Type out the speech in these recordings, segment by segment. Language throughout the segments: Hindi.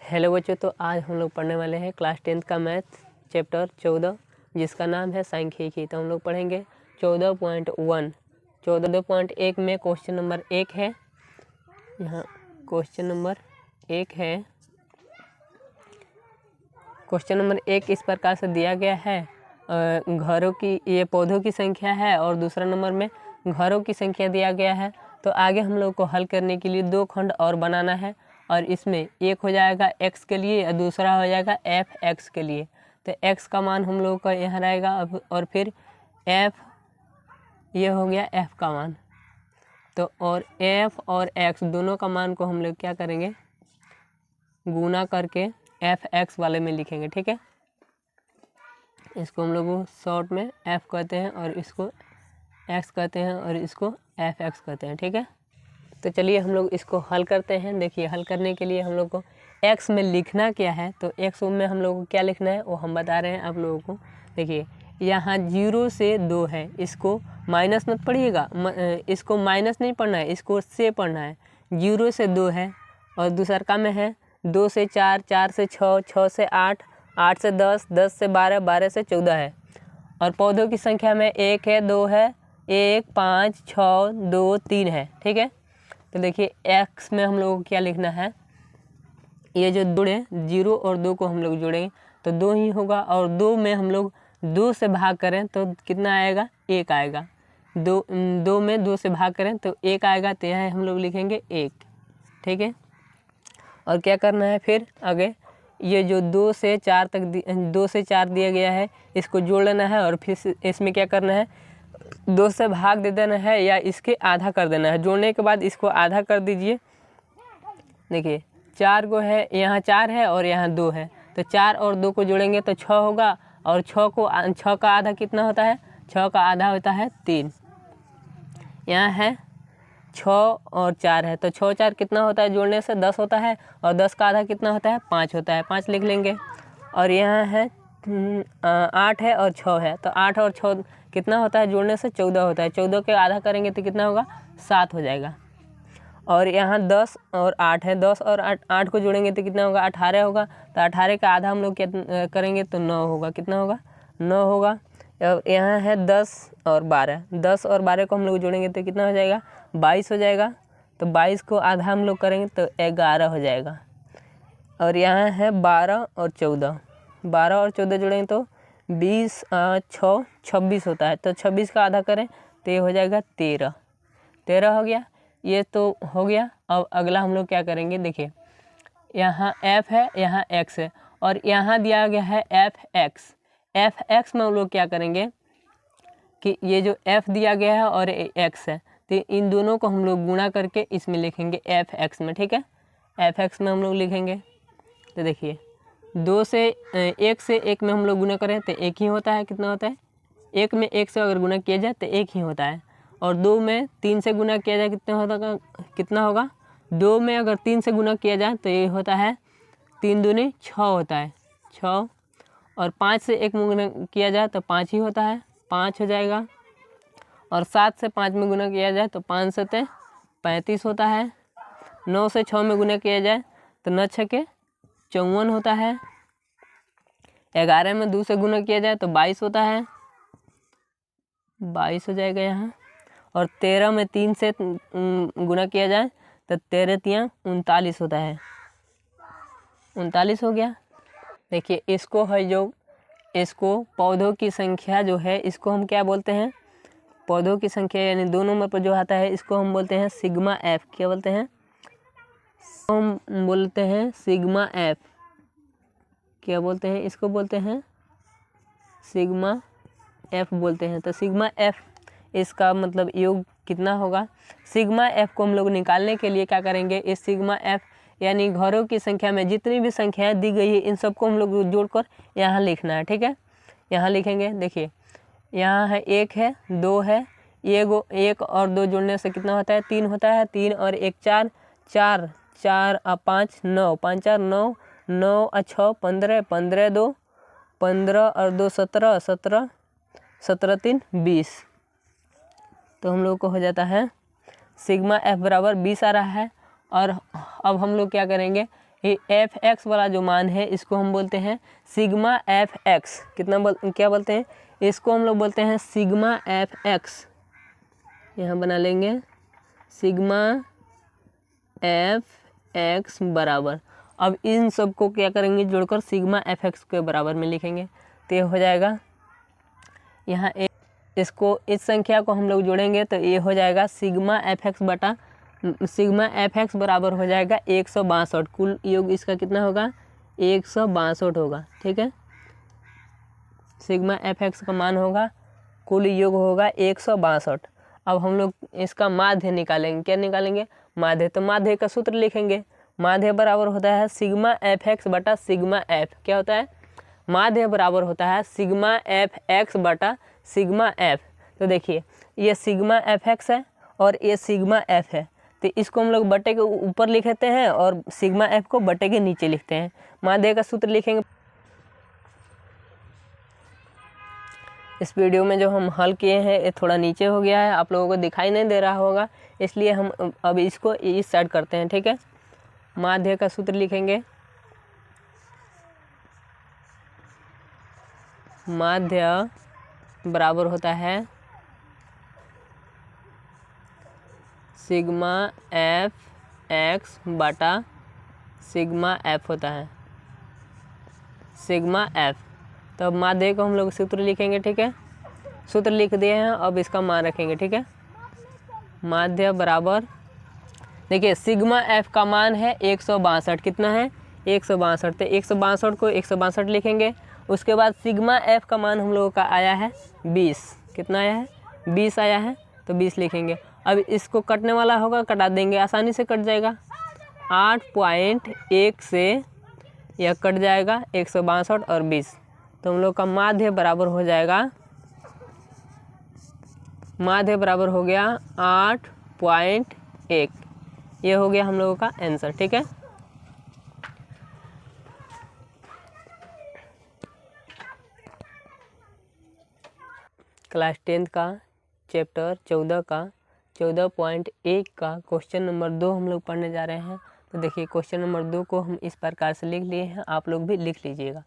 हेलो बच्चों, तो आज हम लोग पढ़ने वाले हैं क्लास 10th का मैथ चैप्टर 14 जिसका नाम है सांख्यिकी। तो हम लोग पढ़ेंगे 14.1। 14.1 में क्वेश्चन नंबर 1 है। यहाँ क्वेश्चन नंबर 1 है। क्वेश्चन नंबर 1 इस प्रकार से दिया गया है, घरों की, ये पौधों की संख्या है और दूसरा नंबर में घरों की संख्या दिया गया है। तो आगे हम लोग को हल करने के लिए 2 खंड और बनाना है और इसमें एक हो जाएगा x के लिए और दूसरा हो जाएगा f(x) के लिए। तो x का मान हम लोग का यहाँ रहेगा अब, और फिर f ये हो गया f का मान। तो और f और x दोनों का मान को हम लोग क्या करेंगे, गुना करके f(x) वाले में लिखेंगे। ठीक है, इसको हम लोग शॉर्ट में f कहते हैं और इसको x कहते हैं और इसको f(x) कहते हैं। ठीक है, तो चलिए हम लोग इसको हल करते हैं। देखिए, हल करने के लिए हम लोग को x में लिखना क्या है, तो x में हम लोग को क्या लिखना है वो हम बता रहे हैं आप लोगों को। देखिए, यहाँ 0 से 2 है, इसको माइनस मत पढ़िएगा, इसको माइनस नहीं पढ़ना है, इसको से पढ़ना है। 0 से 2 है और दूसरा में है 2 से 4, 4 से 6, 6 से 8, 8 से 10, 10 से 12, 12 से 14 है। और पौधों की संख्या में 1 है, 2 है, 1, 5, 6, 2, 3 है। ठीक है, तो देखिए x में हम लोगों को क्या लिखना है, ये जो जोड़े 0 और 2 को हम लोग जोड़ेंगे तो 2 ही होगा, और 2 में हम लोग 2 से भाग करें तो कितना आएगा, 1 आएगा। 2 में 2 से भाग करें तो 1 आएगा, तो यहाँ हम लोग लिखेंगे 1। ठीक है, और क्या करना है फिर आगे, ये जो 2 से 4 तक 2 से 4 दिया गया है इसको जोड़ लेना है और फिर इसमें क्या करना है, 2 से भाग दे देना है या इसके आधा कर देना है। जोड़ने के बाद इसको आधा कर दीजिए। देखिए 4 को है, यहाँ 4 है और यहाँ 2 है, तो 4 और 2 को जोड़ेंगे तो 6 होगा, और 6 का आधा कितना होता है, 6 का आधा होता है 3। यहाँ है 6 और 4 है, तो 6 4 कितना होता है, जोड़ने से 10 होता है, और 10 का आधा कितना होता है, 5 होता है, 5 लिख लेंगे। और यहाँ है 8 है और 6 है, तो 8 और 6 कितना होता है, जोड़ने से 14 होता है। 14 के आधा करेंगे तो कितना होगा, 7 हो जाएगा। और यहाँ 10 और 8 है, 10 और 8 को जोड़ेंगे तो कितना होगा, 18 होगा। तो 18 का आधा हम लोग क्या करेंगे तो 9 होगा। कितना होगा, 9 होगा। और यहाँ है 10 और 12, 10 और 12 को हम लोग जोड़ेंगे तो कितना हो जाएगा, 22 हो जाएगा। तो 22 को आधा हम लोग करेंगे तो 11 हो जाएगा। और यहाँ है 12 और 14, 12 और 14 जोड़ेंगे तो 20 6 26 होता है। तो 26 का आधा करें तो ये हो जाएगा 13, 13 हो गया। ये तो हो गया। अब अगला हम लोग क्या करेंगे, देखिए यहाँ f है, यहाँ x है, और यहाँ दिया गया है f(x). f(x) में हम लोग क्या करेंगे कि ये जो f दिया गया है और x है, तो इन दोनों को हम लोग गुणा करके इसमें लिखेंगे f(x) में। ठीक है, f(x) में हम लोग लिखेंगे। तो देखिए 2 से 1 से 1 में हम लोग गुना करें तो 1 ही होता है। कितना होता है, 1 में 1 से अगर गुना किया जाए तो 1 ही होता है। और 2 में 3 से गुना किया जाए कितना होगा, 2 में अगर 3 से गुना किया जाए तो ये होता है 3 दूनी 6 होता है, 6। और 5 से 1 में गुना किया जाए तो 5 ही होता है, 5 हो जाएगा। और 7 से 5 में गुना किया जाए तो 5 से 35 होता है। 9 से 6 में गुना किया जाए तो 9 6 के 54 होता है। 11 में 2 से गुना किया जाए तो 22 होता है, 22 हो जाएगा यहाँ। और 13 में 3 से गुना किया जाए तो 13 3 39 होता है, 39 हो गया। देखिए इसको है जो, इसको पौधों की संख्या जो है इसको हम क्या बोलते हैं, पौधों की संख्या यानी 2 नंबर पर जो आता है इसको हम बोलते हैं सिग्मा f। क्या बोलते हैं, हम बोलते हैं सिग्मा f। क्या बोलते हैं, इसको बोलते हैं सिग्मा f बोलते हैं। तो सिग्मा f इसका मतलब योग कितना होगा। सिग्मा f को हम लोग निकालने के लिए क्या करेंगे, इस सिग्मा f यानी घरों की संख्या में जितनी भी संख्याएं दी गई है इन सबको हम लोग जोड़कर यहाँ लिखना है। ठीक है, यहाँ लिखेंगे। देखिए यहाँ है 1 है, 2 है, 1 और 2 जोड़ने से कितना होता है, 3 होता है। 3 और 1 4, 4 4 5 9, 5 4 9, 9 6 15, 15 2 15 और 2 17, 17 17 3 20। तो हम लोग को हो जाता है सिग्मा f बराबर 20 आ रहा है। और अब हम लोग क्या करेंगे, ये एफ एक्स वाला जो मान है इसको हम बोलते हैं सिग्मा एफ एक्स। क्या बोलते हैं इसको? हम लोग बोलते हैं सिग्मा एफ एक्स। यहाँ बना लेंगे सिग्मा एफ एक्स बराबर, अब इन सब को क्या करेंगे जोड़कर सिग्मा एफ एक्स के बराबर में लिखेंगे। तो ये हो जाएगा, यहाँ इसको इस संख्या को हम लोग जोड़ेंगे तो ये हो जाएगा सिग्मा एफ एक्स बटा सिग्मा एफ एक्स बराबर हो जाएगा 162। कुल योग इसका कितना होगा? 162 होगा। ठीक है, सिग्मा एफ एक्स का मान होगा, कुल योग होगा 162। अब हम लोग इसका माध्य निकालेंगे। क्या निकालेंगे? माध्य। तो माध्य का सूत्र लिखेंगे। माध्य बराबर होता है सिग्मा एफ एक्स बटा सिग्मा एफ। क्या होता है? माध्य बराबर होता है सिग्मा एफ एक्स बटा सिग्मा एफ। तो देखिए ये सिग्मा एफ एक्स है और ये सिग्मा एफ है, तो इसको हम लोग बटे के ऊपर लिखते हैं और सिग्मा एफ को बटे के नीचे लिखते हैं। माध्य का सूत्र लिखेंगे। इस वीडियो में जो हम हल किए हैं ये थोड़ा नीचे हो गया है, आप लोगों को दिखाई नहीं दे रहा होगा, इसलिए हम अब इसको इस साइड करते हैं। ठीक है, माध्य का सूत्र लिखेंगे। माध्य बराबर होता है सिग्मा एफ एक्स बटा सिग्मा एफ होता है, सिग्मा एफ। तो अब माध्य को हम लोग सूत्र लिखेंगे। ठीक है, सूत्र लिख दिए हैं, अब इसका मान रखेंगे। ठीक है, माध्य बराबर, देखिए सिग्मा एफ का मान है 162। कितना है? 162। तो 162 को 162 लिखेंगे। उसके बाद सिग्मा एफ का मान हम लोगों का आया है 20। कितना आया है? 20 आया है, तो 20 लिखेंगे। अब इसको कटने वाला होगा, कटा देंगे, आसानी से कट जाएगा। 8.1 से यह कट जाएगा 162 और 20, तो हम लोग का माध्य बराबर हो जाएगा, माध्य बराबर हो गया 8.1। ये हो गया हम लोगों का आंसर। ठीक है, क्लास 10 का चैप्टर 14 का 14.1 का क्वेश्चन नंबर 2 हम लोग पढ़ने जा रहे हैं। तो देखिए क्वेश्चन नंबर 2 को हम इस प्रकार से लिख लिए हैं, आप लोग भी लिख लीजिएगा।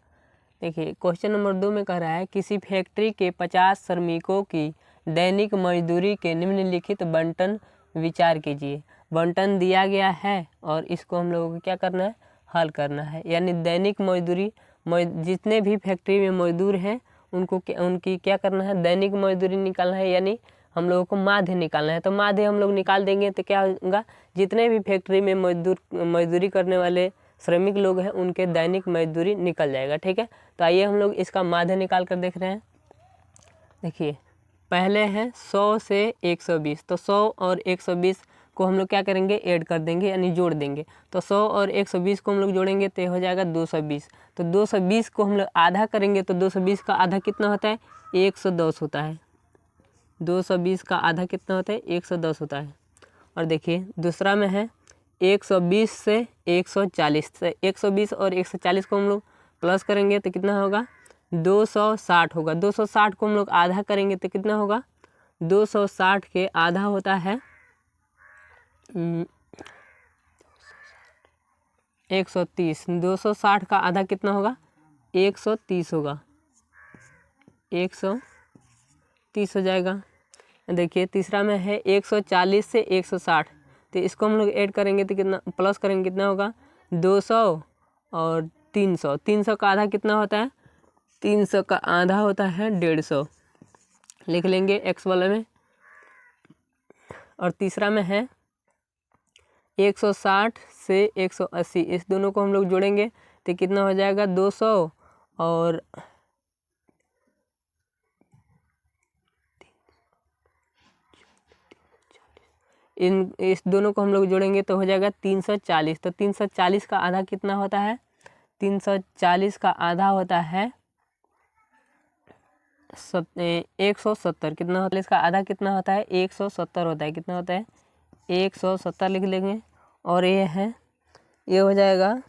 देखिए क्वेश्चन नंबर 2 में कह रहा है किसी फैक्ट्री के 50 श्रमिकों की दैनिक मजदूरी के निम्नलिखित बंटन विचार कीजिए। बंटन दिया गया है और इसको हम लोगों को क्या करना है? हल करना है। यानी दैनिक मजदूरी, जितने भी फैक्ट्री में मजदूर हैं उनकी क्या करना है? दैनिक मजदूरी निकालना है, यानी हम लोगों को माध्य निकालना है। तो माध्य हम लोग निकाल देंगे तो क्या होगा? जितने भी फैक्ट्री में मजदूरी करने वाले श्रमिक लोग हैं उनके दैनिक मजदूरी निकल जाएगा। ठीक है, तो आइए हम लोग इसका माध्य निकाल कर देख रहे हैं। देखिए पहले है 100 से 120, तो 100 और 120 को हम लोग क्या करेंगे? ऐड कर देंगे, यानी जोड़ देंगे। तो 100 और 120 को हम लोग जोड़ेंगे तो हो जाएगा 220। तो 220 को हम लोग आधा करेंगे तो 220 का आधा कितना होता है? 110 होता है। 220 का आधा कितना होता है? 110 होता है। और देखिए दूसरा में है 120 से 140, से 120 और 140 को हम लोग प्लस करेंगे तो कितना होगा? 260 होगा। 260 को हम लोग आधा करेंगे तो कितना होगा? 260 के आधा होता है 130। 260 का आधा कितना होगा? 130 होगा, 130 हो जाएगा। देखिए तीसरा में है 140 से 160, तो इसको हम लोग ऐड करेंगे तो कितना, प्लस करेंगे कितना होगा? 200 और 300। 300 का आधा कितना होता है? 300 का आधा होता है 150, लिख लेंगे एक्स वाले में। और तीसरा में है 160 से 180, इस दोनों को हम लोग जोड़ेंगे तो कितना हो जाएगा? 200 और इस दोनों को हम लोग जोड़ेंगे तो हो जाएगा 340। तो 340 का आधा कितना होता है? 340 का आधा होता है 170। कितना होता है? इसका आधा कितना होता है? 170 होता है। कितना होता है? 170 लिख लेंगे। और ये है, ये हो जाएगा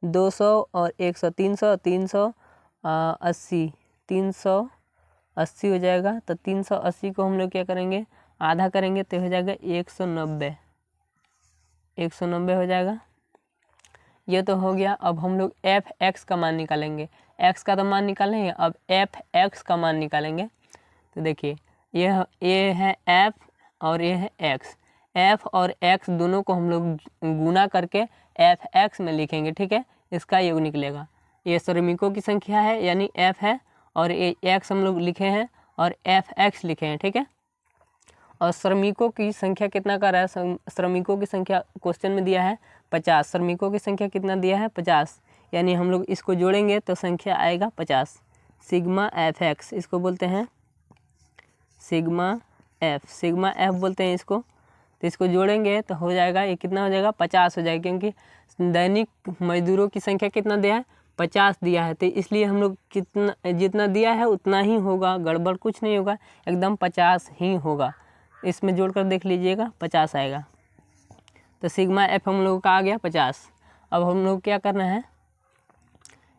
200 और 100, 300 380, 380 हो जाएगा। तो 380 को हम लोग क्या करेंगे? आधा करेंगे तो हो जाएगा 190, 190 हो जाएगा। ये तो हो गया। अब हम लोग एफ एक्स का मान निकालेंगे। एक्स का तो मान निकालेंगे, अब एफ एक्स का मान निकालेंगे। तो देखिए ये है एफ और ये है एक्स। एफ और एक्स दोनों को हम लोग गुना करके एफ एक्स में लिखेंगे, ठीक है। इसका योग निकलेगा। ये श्रमिकों की संख्या है यानी एफ है, और ये एक्स हम लोग लिखे हैं और एफ एक्स लिखे हैं, ठीक है। और श्रमिकों की संख्या कितना कर रहा है, श्रमिकों की संख्या क्वेश्चन में दिया है 50। श्रमिकों की संख्या कितना दिया है 50, यानी हम लोग इसको जोड़ेंगे तो संख्या आएगा 50। सिग्मा एफ एक्स इसको बोलते हैं सिग्मा एफ बोलते हैं इसको। तो इसको जोड़ेंगे तो हो जाएगा, ये कितना हो जाएगा 50 हो जाएगा, क्योंकि दैनिक मजदूरों की संख्या कितना दिया है 50 दिया है। तो इसलिए हम लोग जितना दिया है उतना ही होगा, गड़बड़ कुछ नहीं होगा, एकदम 50 ही होगा। इसमें जोड़कर देख लीजिएगा 50 आएगा। तो सिग्मा एफ हम लोग का आ गया 50। अब हम लोग क्या करना है,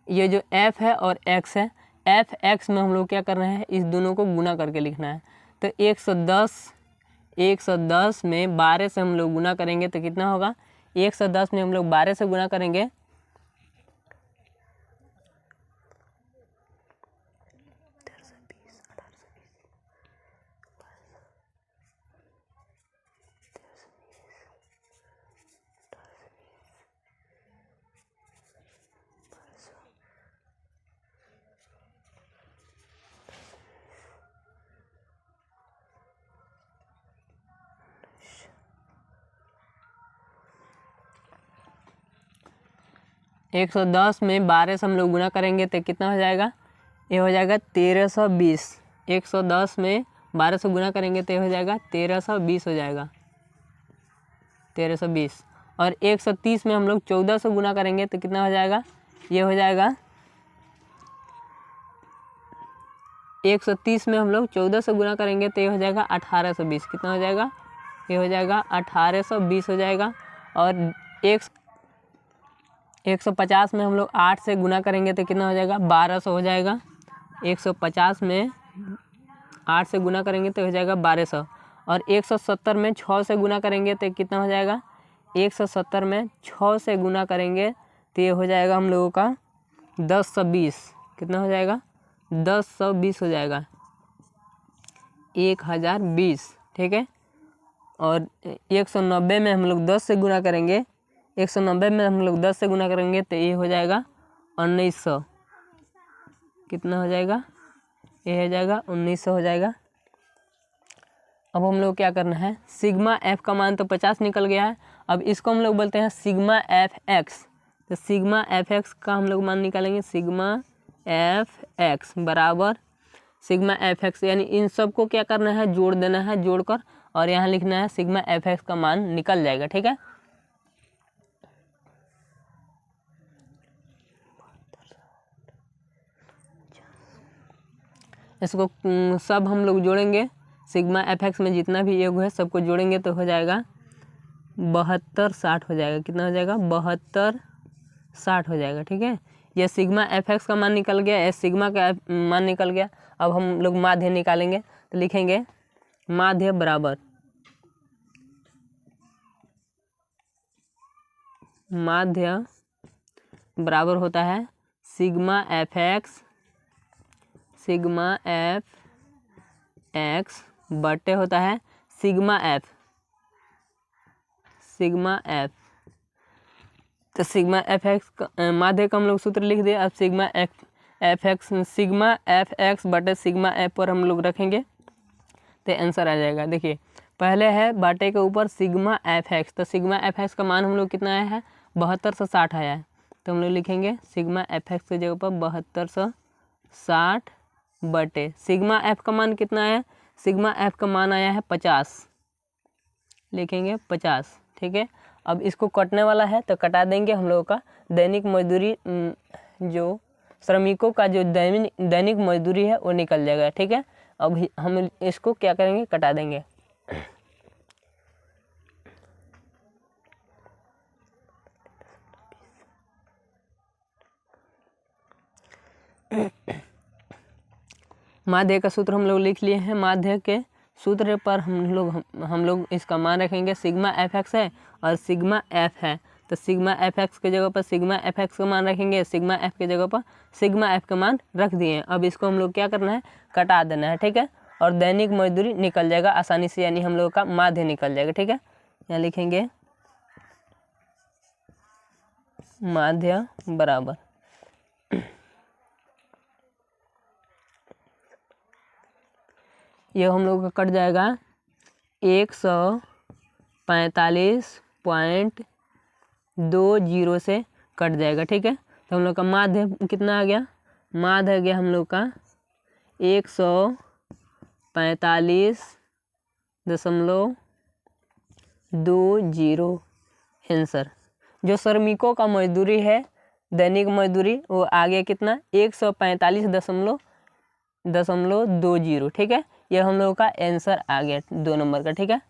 ये जो एफ है और एक्स है, एफ एक्स में हम लोग क्या करना है, इस दोनों को गुना करके लिखना है। तो 110 में 12 से हम लोग गुना करेंगे तो कितना होगा, 110 में हम लोग 12 से गुना करेंगे एक 110 में 12 से हम लोग गुना करेंगे तो कितना हो जाएगा, ये हो जाएगा 1320। 110 में 12 से गुना करेंगे तो ये हो जाएगा 1320 हो जाएगा, 1320। और 130 में हम लोग 14 से गुना करेंगे तो कितना हो जाएगा, ये हो जाएगा 130 में हम लोग 14 से गुना करेंगे तो ये हो जाएगा 1820। कितना हो जाएगा, ये हो जाएगा 1820 हो जाएगा। और 150 में हम लोग 8 से गुना करेंगे तो कितना हो जाएगा, 1200 हो जाएगा। 150 में 8 से गुना करेंगे तो हो जाएगा 1200। और 170 में 6 से गुना करेंगे तो कितना हो जाएगा, 170 में 6 से गुना करेंगे तो ये हो जाएगा हम लोगों का 1020। कितना हो जाएगा, 1020 हो जाएगा, 1020, ठीक है। और 190 में हम लोग 10 से गुना करेंगे, 190 में हम लोग 10 से गुना करेंगे तो ये हो जाएगा 1900। कितना हो जाएगा, ये हो जाएगा 1900 हो जाएगा। अब हम लोग क्या करना है, सिग्मा एफ का मान तो 50 निकल गया है। अब इसको हम लोग बोलते हैं सिग्मा एफ एक्स। तो सिग्मा एफ एक्स का हम लोग मान निकालेंगे, सिग्मा एफ एक्स बराबर सिग्मा एफ एक्स, यानी इन सब को क्या करना है, जोड़ देना है, जोड़कर और यहाँ लिखना है सिग्मा एफ एक्स का मान निकल जाएगा, ठीक है। इसको सब हम लोग जोड़ेंगे, सिग्मा एफ एक्स में जितना भी योग है सबको जोड़ेंगे तो हो जाएगा 7260 हो जाएगा। कितना हो जाएगा, 7260 हो जाएगा, ठीक है। ये सिग्मा एफ एक्स का मान निकल गया, ये सिग्मा का मान निकल गया। अब हम लोग माध्य निकालेंगे तो लिखेंगे माध्य बराबर होता है सिग्मा एफ एक्स बटे होता है सिग्मा एफ। तो सिग्मा एफ एक्स माध्य का हम लोग सूत्र लिख दिए। अब सिग्मा एफ एक्स बटे सिग्मा एफ पर हम लोग रखेंगे तो आंसर आ जाएगा। देखिए पहले है बाटे के ऊपर सिग्मा एफ एक्स, तो सिग्मा एफ एक्स का मान हम लोग कितना आया है, 7260 आया है। तो हम लोग लिखेंगे सिग्मा एफ एक्स की जगह पर 7260 बटे सिग्मा एफ का मान कितना आया, सिग्मा एफ का मान आया है 50, लिखेंगे 50, ठीक है। अब इसको कटने वाला है तो कटा देंगे, हम लोगों का दैनिक मजदूरी जो श्रमिकों का जो दैनिक मजदूरी है वो निकल जाएगा, ठीक है। अब हम इसको क्या करेंगे, कटा देंगे। माध्य का सूत्र हम लोग लिख लिए हैं। माध्य के सूत्र पर हम लोग इसका मान रखेंगे, सिग्मा एफ एक्स है और सिग्मा एफ है। तो सिग्मा एफ एक्स के जगह पर सिग्मा एफ एक्स का मान रखेंगे, सिग्मा एफ के जगह पर सिग्मा एफ का मान रख दिए। अब इसको हम लोग क्या करना है, कटा देना है, ठीक है। और दैनिक मजदूरी निकल जाएगा आसानी से, यानी हम लोगों का माध्य निकल जाएगा, ठीक है। यहाँ लिखेंगे माध्य बराबर ये हम लोग का कट जाएगा 145.20 से कट जाएगा, ठीक है। तो हम लोग का माध्य कितना आ गया, माध्य आ गया हम लोग का 145.20 आंसर। जो श्रमिकों का मजदूरी है, दैनिक मजदूरी, वो आ गया कितना 145.20, ठीक है। यह हम लोगों का आंसर आ गया 2 नंबर का, ठीक है।